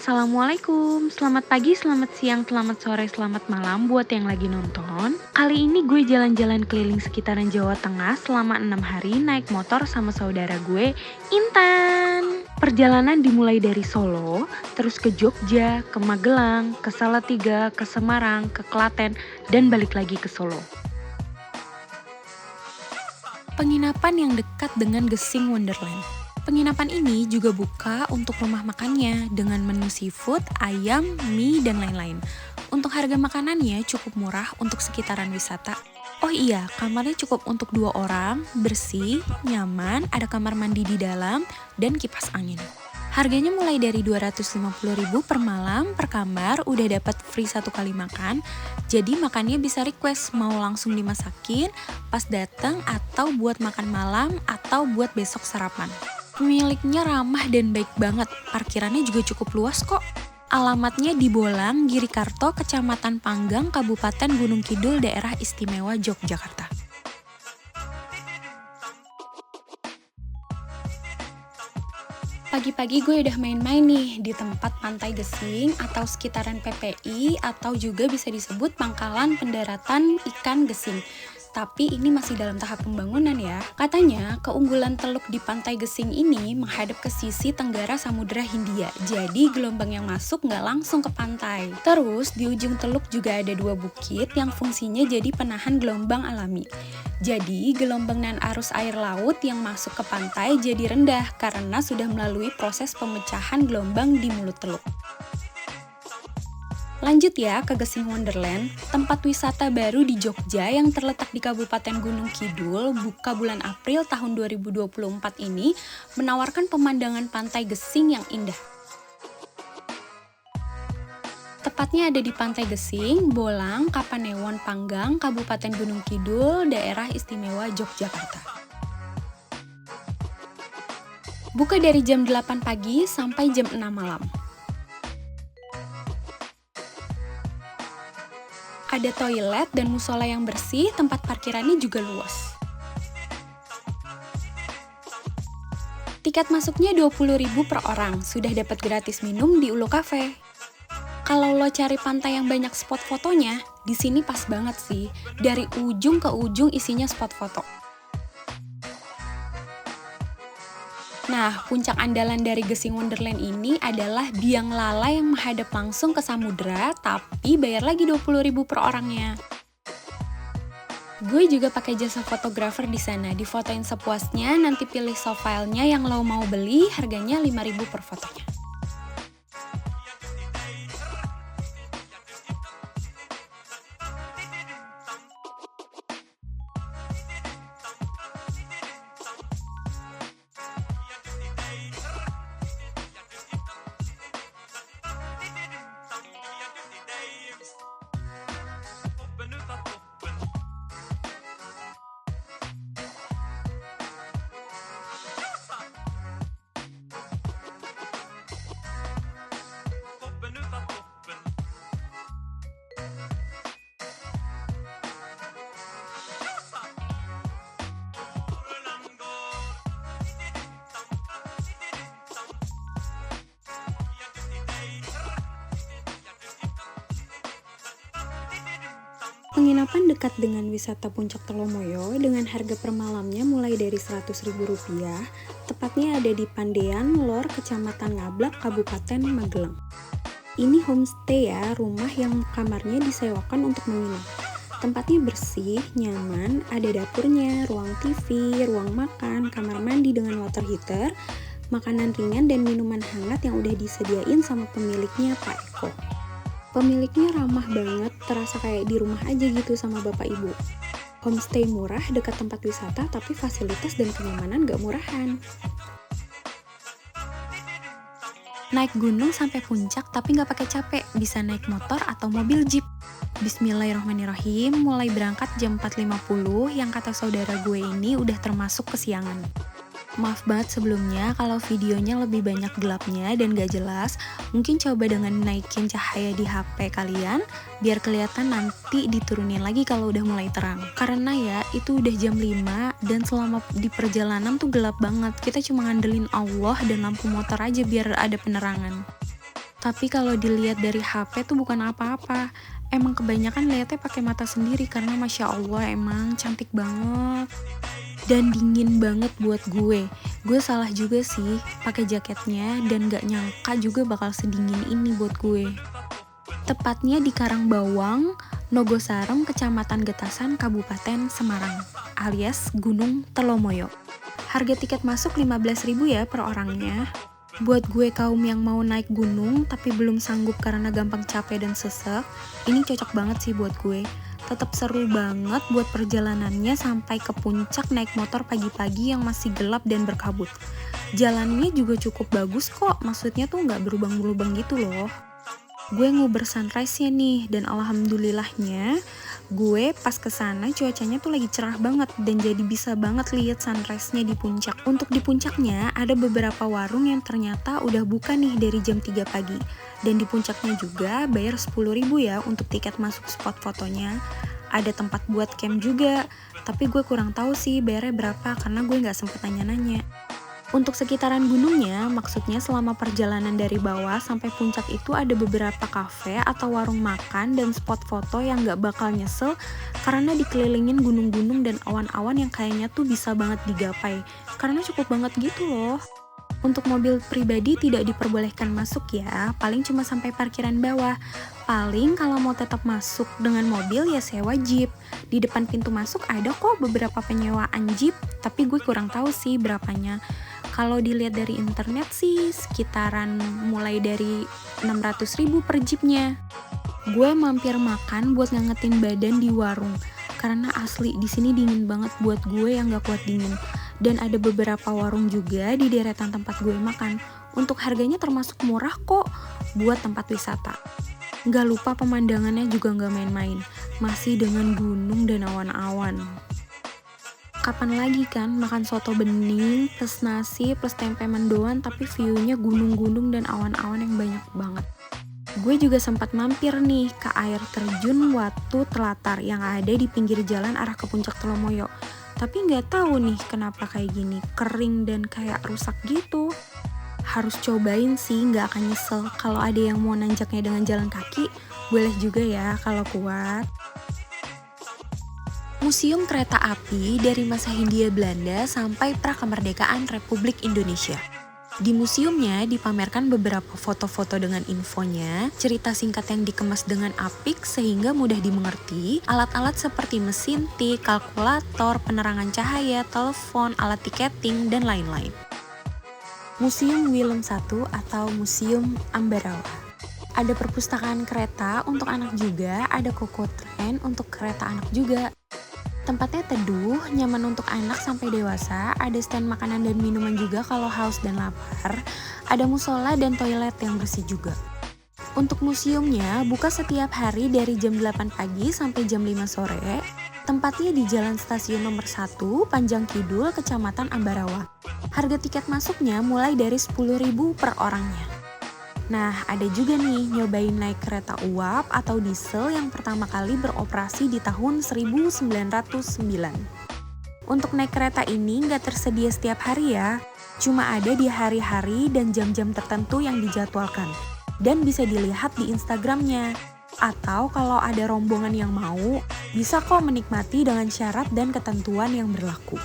Assalamualaikum, selamat pagi, selamat siang, selamat sore, selamat malam buat yang lagi nonton. Kali ini gue jalan-jalan keliling sekitaran Jawa Tengah selama 6 hari naik motor sama saudara gue, Intan. Perjalanan dimulai dari Solo, terus ke Jogja, ke Magelang, ke Salatiga, ke Semarang, ke Klaten, dan balik lagi ke Solo. Penginapan yang dekat dengan Gesing Wonderland. Penginapan ini juga buka untuk rumah makannya dengan menu seafood, ayam, mie, dan lain-lain. Untuk harga makanannya cukup murah untuk sekitaran wisata. Oh iya, kamarnya cukup untuk 2 orang, bersih, nyaman, ada kamar mandi di dalam, dan kipas angin. Harganya mulai dari 250.000 per malam, per kamar, udah dapat free 1 kali makan. Jadi makannya bisa request mau langsung dimasakin, pas datang atau buat makan malam atau buat besok sarapan. Pemiliknya ramah dan baik banget, parkirannya juga cukup luas kok. Alamatnya di Bolang, Girikarto, Kecamatan Panggang, Kabupaten Gunung Kidul, Daerah Istimewa Yogyakarta. Pagi-pagi gue udah main-main nih di tempat Pantai Gesing atau sekitaran PPI atau juga bisa disebut Pangkalan Pendaratan Ikan Gesing. Tapi ini masih dalam tahap pembangunan ya. Katanya keunggulan teluk di Pantai Gesing ini menghadap ke sisi tenggara Samudra Hindia. Jadi gelombang yang masuk nggak langsung ke pantai. Terus di ujung teluk juga ada 2 bukit yang fungsinya jadi penahan gelombang alami. Jadi gelombang dan arus air laut yang masuk ke pantai jadi rendah karena sudah melalui proses pemecahan gelombang di mulut teluk. Lanjut ya ke Gesing Wonderland, tempat wisata baru di Jogja yang terletak di Kabupaten Gunung Kidul, buka bulan April tahun 2024 ini, menawarkan pemandangan pantai Gesing yang indah. Tepatnya ada di Pantai Gesing, Bolang, Kapanewon, Panggang, Kabupaten Gunung Kidul, Daerah Istimewa Yogyakarta. Buka dari jam 8 pagi sampai jam 6 malam. Ada toilet dan musola yang bersih, tempat parkirannya juga luas. Tiket masuknya 20.000 per orang, sudah dapat gratis minum di Ulo Cafe. Kalau lo cari pantai yang banyak spot fotonya, di sini pas banget sih. Dari ujung ke ujung isinya spot foto. Nah, puncak andalan dari Gesing Wonderland ini adalah biang lala yang menghadap langsung ke samudra, tapi bayar lagi 20.000 per orangnya. Gue juga pakai jasa fotografer di sana, difotoin sepuasnya, nanti pilih soft file-nya yang lo mau beli, harganya 5.000 per fotonya. Penginapan dekat dengan wisata Puncak Telomoyo dengan harga per malamnya mulai dari Rp100.000, tepatnya ada di Pandean, Lor, Kecamatan Ngablak, Kabupaten Magelang. Ini homestay ya, rumah yang kamarnya disewakan untuk menginap. Tempatnya bersih, nyaman, ada dapurnya, ruang TV, ruang makan, kamar mandi dengan water heater, makanan ringan dan minuman hangat yang udah disediain sama pemiliknya, Pak Eko. Pemiliknya ramah banget, terasa kayak di rumah aja gitu sama bapak ibu. Homestay murah dekat tempat wisata, tapi fasilitas dan kenyamanan gak murahan. Naik gunung sampai puncak tapi gak pakai capek, bisa naik motor atau mobil jeep. Bismillahirrahmanirrahim, mulai berangkat jam 4.50 yang kata saudara gue ini udah termasuk kesiangan. Maaf banget sebelumnya kalau videonya lebih banyak gelapnya dan gak jelas. Mungkin coba dengan naikin cahaya di HP kalian biar kelihatan nanti diturunin lagi kalau udah mulai terang. Karena ya itu udah jam 5 dan selama di perjalanan tuh gelap banget. Kita cuma ngandelin Allah dan lampu motor aja biar ada penerangan. Tapi kalau dilihat dari HP tuh bukan apa-apa. Emang kebanyakan lihatnya pakai mata sendiri karena Masya Allah emang cantik banget. Dan dingin banget buat gue. Gue salah juga sih pakai jaketnya dan gak nyangka juga bakal sedingin ini buat gue. Tepatnya di Karangbawang, Nogosarem, Kecamatan Getasan, Kabupaten Semarang, alias Gunung Telomoyo. Harga tiket masuk 15.000 ya per orangnya. Buat gue kaum yang mau naik gunung tapi belum sanggup karena gampang capek dan sesek, ini cocok banget sih buat gue. Tetap seru banget buat perjalanannya sampai ke puncak naik motor pagi-pagi yang masih gelap dan berkabut. Jalannya juga cukup bagus kok, maksudnya tuh nggak berlubang-lubang gitu loh. Gue nguber sunrise-nya nih, dan alhamdulillahnya gue pas kesana cuacanya tuh lagi cerah banget dan jadi bisa banget lihat sunrise-nya di puncak. Untuk di puncaknya ada beberapa warung yang ternyata udah buka nih dari jam 3 pagi. Dan di puncaknya juga bayar 10.000 ya untuk tiket masuk spot fotonya. Ada tempat buat camp juga, tapi gue kurang tahu sih bayarnya berapa karena gue nggak sempet nanya-nanya. Untuk sekitaran gunungnya, maksudnya selama perjalanan dari bawah sampai puncak itu ada beberapa kafe atau warung makan dan spot foto yang gak bakal nyesel karena dikelilingin gunung-gunung dan awan-awan yang kayaknya tuh bisa banget digapai, karena cukup banget gitu loh. Untuk mobil pribadi tidak diperbolehkan masuk ya, paling cuma sampai parkiran bawah. Paling kalau mau tetap masuk dengan mobil ya sewa jeep. Di depan pintu masuk ada kok beberapa penyewaan jeep, tapi gue kurang tahu sih berapanya. Kalau dilihat dari internet sih sekitaran mulai dari 600.000 per jeepnya. Gue mampir makan buat ngangetin badan di warung karena asli di sini dingin banget buat gue yang gak kuat dingin. Dan ada beberapa warung juga di deretan tempat gue makan. Untuk harganya termasuk murah kok buat tempat wisata. Gak lupa pemandangannya juga gak main-main, masih dengan gunung dan awan-awan. Kapan lagi kan makan soto bening plus nasi plus tempe mendoan tapi view-nya gunung-gunung dan awan-awan yang banyak banget. Gue juga sempat mampir nih ke air terjun Watu Telatar yang ada di pinggir jalan arah ke puncak Telomoyo. Tapi nggak tahu nih kenapa kayak gini, kering dan kayak rusak gitu. Harus cobain sih, nggak akan nyesel. Kalau ada yang mau nanjaknya dengan jalan kaki, boleh juga ya kalau kuat. Museum Kereta Api dari masa Hindia Belanda sampai pra-kemerdekaan Republik Indonesia. Di museumnya dipamerkan beberapa foto-foto dengan infonya, cerita singkat yang dikemas dengan apik sehingga mudah dimengerti, alat-alat seperti mesin tik, kalkulator, penerangan cahaya, telepon, alat tiketing, dan lain-lain. Museum Willem I atau Museum Ambarawa. Ada perpustakaan kereta untuk anak juga, ada kokotren untuk kereta anak juga. Tempatnya teduh, nyaman untuk anak sampai dewasa, ada stand makanan dan minuman juga kalau haus dan lapar, ada musola dan toilet yang bersih juga. Untuk museumnya buka setiap hari dari jam 8 pagi sampai jam 5 sore, tempatnya di Jalan Stasiun Nomor 1, Panjang Kidul, Kecamatan Ambarawa. Harga tiket masuknya mulai dari 10.000 per orangnya. Nah, ada juga nih nyobain naik kereta uap atau diesel yang pertama kali beroperasi di tahun 1909. Untuk naik kereta ini nggak tersedia setiap hari ya, cuma ada di hari-hari dan jam-jam tertentu yang dijadwalkan. Dan bisa dilihat di Instagramnya. Atau kalau ada rombongan yang mau, bisa kok menikmati dengan syarat dan ketentuan yang berlaku.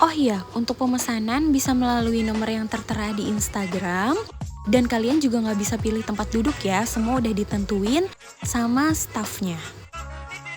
Oh iya, untuk pemesanan bisa melalui nomor yang tertera di Instagram. Dan kalian juga nggak bisa pilih tempat duduk ya, semua udah ditentuin sama stafnya.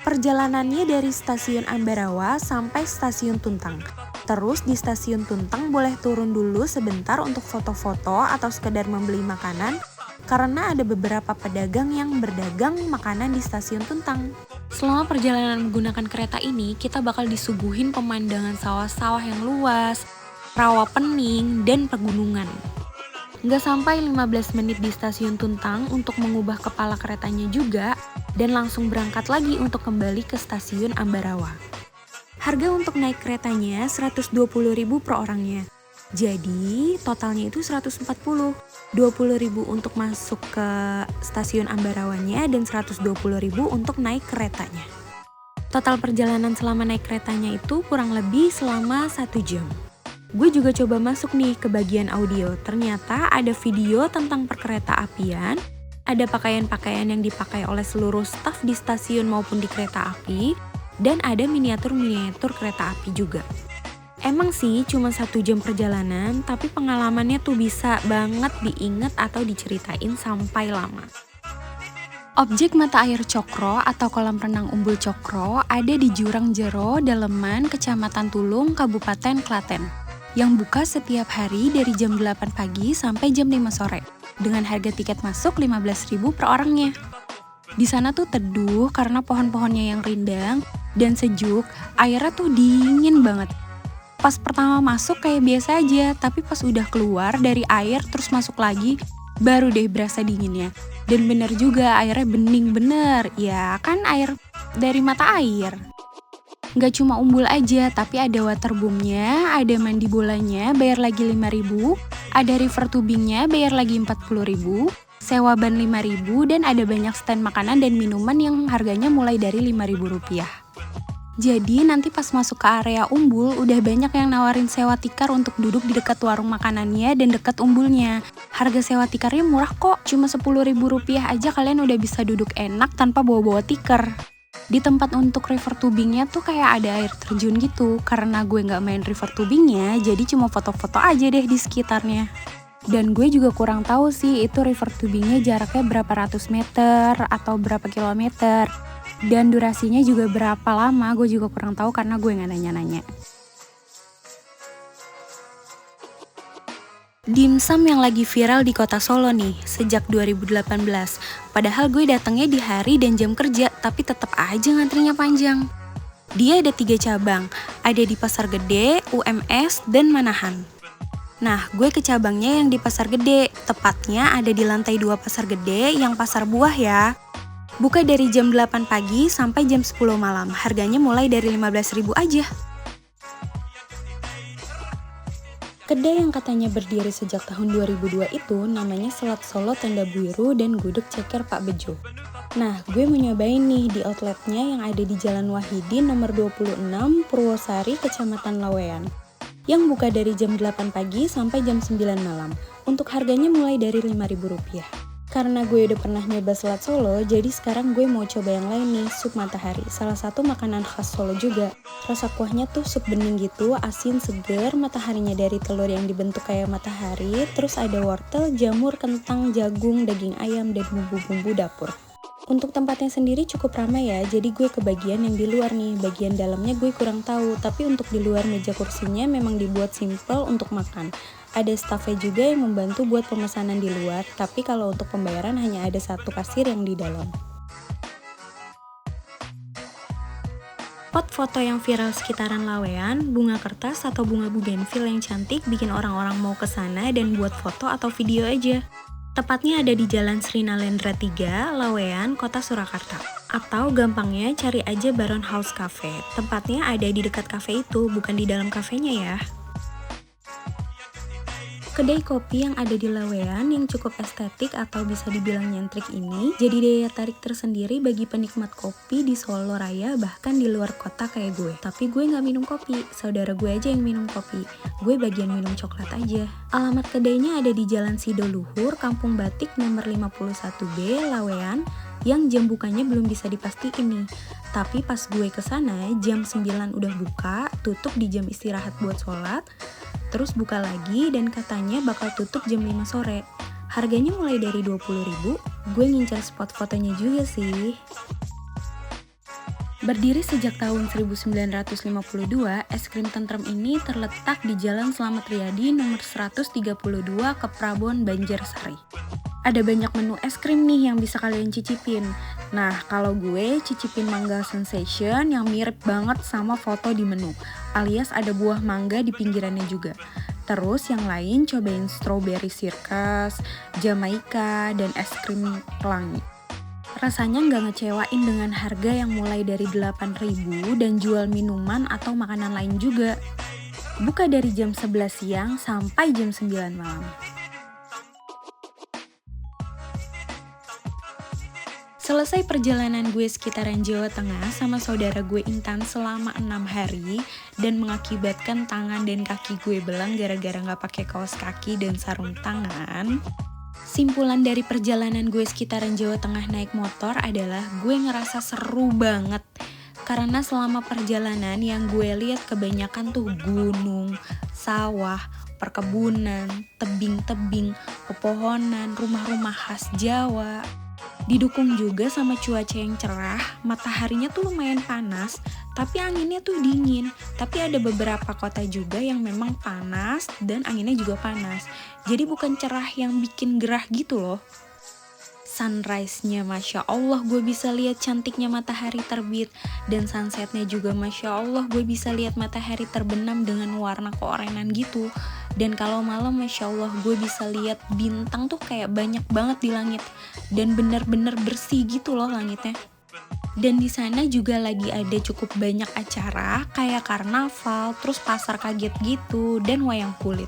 Perjalanannya dari stasiun Ambarawa sampai stasiun Tuntang. Terus di stasiun Tuntang boleh turun dulu sebentar untuk foto-foto atau sekedar membeli makanan, karena ada beberapa pedagang yang berdagang makanan di stasiun Tuntang. Selama perjalanan menggunakan kereta ini, kita bakal disuguhin pemandangan sawah-sawah yang luas, rawa pening, dan pegunungan. Nggak sampai 15 menit di stasiun Tuntang untuk mengubah kepala keretanya juga dan langsung berangkat lagi untuk kembali ke stasiun Ambarawa. Harga untuk naik keretanya 120.000 per orangnya. Jadi totalnya itu 140. 20.000 untuk masuk ke stasiun Ambarawanya dan 120.000 untuk naik keretanya. Total perjalanan selama naik keretanya itu kurang lebih selama 1 jam. Gue juga coba masuk nih ke bagian audio. Ternyata ada video tentang perkereta apian, ada pakaian-pakaian yang dipakai oleh seluruh staf di stasiun maupun di kereta api, dan ada miniatur-miniatur kereta api juga. Emang sih cuma 1 jam perjalanan, tapi pengalamannya tuh bisa banget diingat atau diceritain sampai lama. Objek mata air Cokro atau kolam renang Umbul Cokro ada di Jurang Jero, Daleman, Kecamatan Tulung, Kabupaten Klaten, yang buka setiap hari dari jam 8 pagi sampai jam 5 sore, dengan harga tiket masuk 15.000 per orangnya. Di sana tuh teduh karena pohon-pohonnya yang rindang dan sejuk, airnya tuh dingin banget. Pas pertama masuk kayak biasa aja, tapi pas udah keluar dari air terus masuk lagi, baru deh berasa dinginnya. Dan bener juga airnya bening bener, ya kan air dari mata air. Nggak cuma umbul aja, tapi ada waterboomnya, ada mandi bolanya, bayar lagi 5.000, ada river tubingnya, bayar lagi 40.000, sewa ban 5.000, dan ada banyak stand makanan dan minuman yang harganya mulai dari 5.000 rupiah. Jadi nanti pas masuk ke area umbul, udah banyak yang nawarin sewa tikar untuk duduk di dekat warung makanannya dan dekat umbulnya. Harga sewa tikarnya murah kok, cuma 10.000 rupiah aja kalian udah bisa duduk enak tanpa bawa-bawa tikar. Di tempat untuk river tubingnya tuh kayak ada air terjun gitu. Karena gue gak main river tubingnya, jadi cuma foto-foto aja deh di sekitarnya. Dan gue juga kurang tahu sih itu river tubingnya jaraknya berapa ratus meter atau berapa kilometer. Dan durasinya juga berapa lama, gue juga kurang tahu karena gue gak nanya-nanya. Dimsum yang lagi viral di kota Solo nih, sejak 2018. Padahal gue datangnya di hari dan jam kerja, tapi tetap aja ngantrinya panjang. Dia ada 3 cabang, ada di Pasar Gede, UMS, dan Manahan. Nah, gue ke cabangnya yang di Pasar Gede, tepatnya ada di lantai 2 Pasar Gede yang pasar buah ya. Buka dari jam 8 pagi sampai jam 10 malam, harganya mulai dari 15.000 aja. Kedai yang katanya berdiri sejak tahun 2002 itu namanya Selat Solo Tenda Biru dan Gudeg Ceker Pak Bejo. Nah, gue mau nyobain nih di outletnya yang ada di Jalan Wahidin nomor 26 Purwosari, Kecamatan Lawean. Yang buka dari jam 8 pagi sampai jam 9 malam. Untuk harganya mulai dari 5.000 rupiah. Karena gue udah pernah nyoba selat Solo, jadi sekarang gue mau coba yang lain nih, sup matahari. Salah satu makanan khas Solo juga. Rasa kuahnya tuh sup bening gitu, asin, seger, mataharinya dari telur yang dibentuk kayak matahari, terus ada wortel, jamur, kentang, jagung, daging ayam, dan bumbu-bumbu dapur. Untuk tempatnya sendiri cukup ramai ya, jadi gue ke bagian yang di luar nih, bagian dalamnya gue kurang tahu, tapi untuk di luar meja kursinya memang dibuat simple untuk makan. Ada stafnya juga yang membantu buat pemesanan di luar, tapi kalau untuk pembayaran hanya ada 1 kasir yang di dalam. Spot foto yang viral sekitaran Lawean, bunga kertas atau bunga bougainville yang cantik bikin orang-orang mau ke sana dan buat foto atau video aja. Tepatnya ada di Jalan Sri Nalendra 3, Lawean, Kota Surakarta. Atau gampangnya cari aja Baron House Cafe. Tempatnya ada di dekat cafe itu, bukan di dalam kafenya ya. Kedai kopi yang ada di Lawean yang cukup estetik atau bisa dibilang nyentrik ini jadi daya tarik tersendiri bagi penikmat kopi di Solo Raya bahkan di luar kota kayak gue. Tapi gue gak minum kopi, saudara gue aja yang minum kopi. Gue bagian minum coklat aja. Alamat kedainya ada di Jalan Sido Luhur, Kampung Batik nomor 51B, Lawean, yang jam bukanya belum bisa dipastiin nih. Tapi pas gue kesana, jam 9 udah buka, tutup di jam istirahat buat sholat, terus buka lagi dan katanya bakal tutup jam 5 sore. Harganya mulai dari 20.000, gue ngincar spot fotonya juga sih. Berdiri sejak tahun 1952, es krim Tentrem ini terletak di Jalan Slamet Riyadi nomor 132 Keprabon, Banjarsari. Ada banyak menu es krim nih yang bisa kalian cicipin. Nah, kalau gue cicipin mangga sensation yang mirip banget sama foto di menu, alias ada buah mangga di pinggirannya juga. Terus yang lain cobain strawberry circus, Jamaika, dan es krim pelangi. Rasanya nggak ngecewain dengan harga yang mulai dari 8.000 dan jual minuman atau makanan lain juga. Buka dari jam 11 siang sampai jam 9 malam. Selesai perjalanan gue sekitaran Jawa Tengah sama saudara gue Intan selama 6 hari dan mengakibatkan tangan dan kaki gue belang gara-gara gak pakai kaos kaki dan sarung tangan. Simpulan dari perjalanan gue sekitaran Jawa Tengah naik motor adalah gue ngerasa seru banget. Karena selama perjalanan yang gue lihat kebanyakan tuh gunung, sawah, perkebunan, tebing-tebing, pepohonan, rumah-rumah khas Jawa. Didukung juga sama cuaca yang cerah, mataharinya tuh lumayan panas, tapi anginnya tuh dingin. Tapi ada beberapa kota juga yang memang panas dan anginnya juga panas. Jadi bukan cerah yang bikin gerah gitu loh. Sunrise-nya Masya Allah gue bisa lihat cantiknya matahari terbit. Dan sunset-nya juga Masya Allah gue bisa lihat matahari terbenam dengan warna keorenan gitu. Dan kalau malam Masya Allah gue bisa lihat bintang tuh kayak banyak banget di langit. Dan bener-bener bersih gitu loh langitnya. Dan di sana juga lagi ada cukup banyak acara kayak karnaval, terus pasar kaget gitu, dan wayang kulit.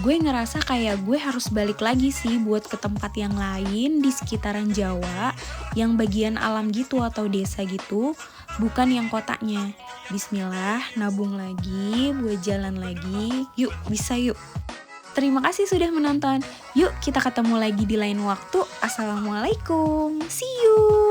Gue ngerasa kayak gue harus balik lagi sih buat ke tempat yang lain di sekitaran Jawa yang bagian alam gitu atau desa gitu, bukan yang kotanya. Bismillah, nabung lagi, buat jalan lagi, yuk bisa yuk. Terima kasih sudah menonton, yuk kita ketemu lagi di lain waktu. Assalamualaikum, see you.